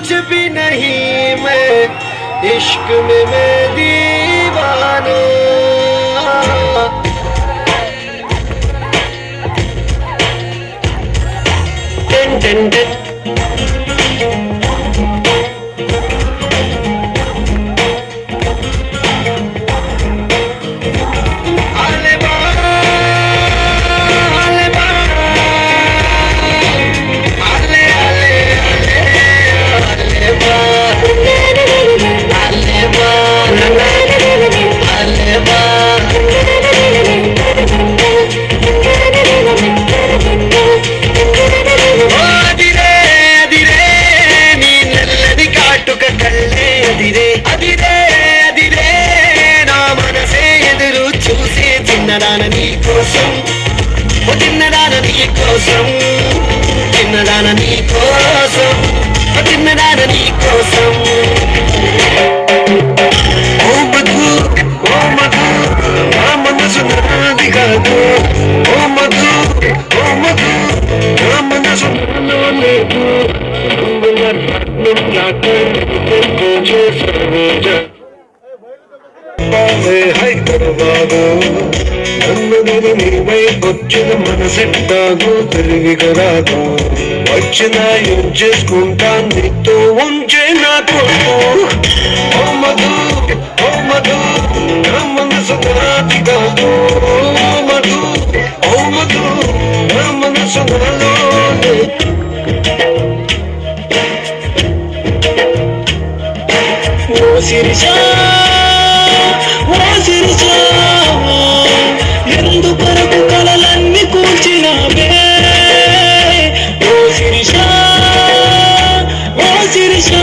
कुछ भी नहीं मैं इश्क में मैं दीवाना टिन टिन टिन చిన్నదాన నీ కోసం చిన్నదాన నీ కోసం చిన్నదాన నీ కోసం చిన్నదాన నీ కోసం ఓ మధు నా మనసు నాది కాదు ఓ మధు నా మనసు లేదు హైదరాబాదు నన్ను నీవై వచ్చిన మనసెట్టాగు తిరిగి కరాదు వచ్చిన యూజ్ చేసుకుంటా నీతో ఉంచే నాకు ఓ మధు నా మనసు నాది కాదు ఓ మధు నా మనసు నాలో ఓ శిరీషా ఎందుకొరకు కలలన్నీ కూర్చినావే ఓ శిరీషా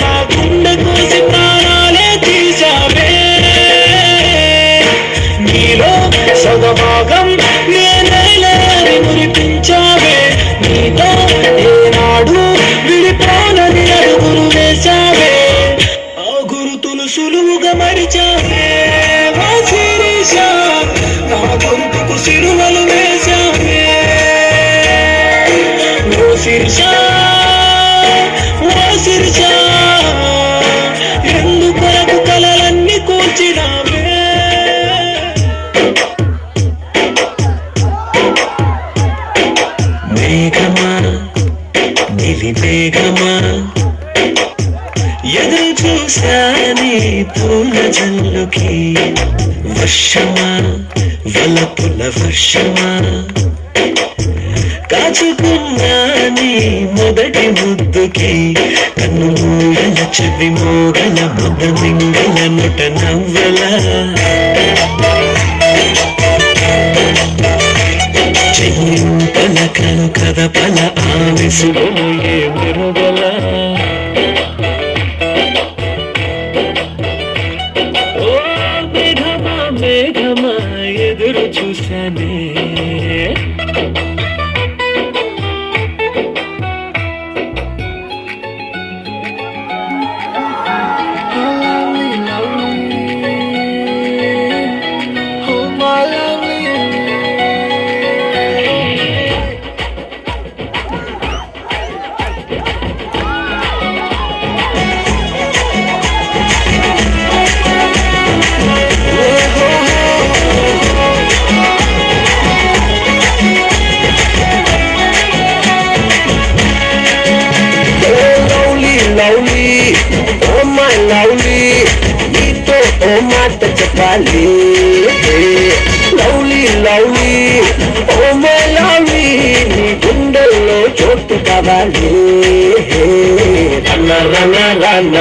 నా గుండె కోసి ప్రాణాలే తీసావే నీలో సగభాగం నేనేలేని మురిపించావే నీతో ఏనాడు విడిపోనని అడుగులు వేశావే ఆ గురుతులు సులువుగా మరిచావే నా గొంతుకు సిరువలు వేశావే ఓ శిరీషా ఎందుకొరకు కలలన్నీ కూర్చినావే మేఘమా నిలి మేఘమా ఎదురు చూశాని పూల జల్లుకి వర్షమా వలపుల వర్షమా కాచుకున్నా నీ మొదటి ముద్దుకి కన్ను మూగల చెవి మోగల ముద్ద మింగల నొట నవ్వల చెయ్యింపల కను కదపల ఆమెసులోయే మెరుగల మేఘమా ఎదురు చూశానే నీతో ఓ మాట చెప్పాలి లవ్లీ ఓ మై లవ్లీ నీ గుండెల్లో చోటు కావాలి రన్న రన్న రన్న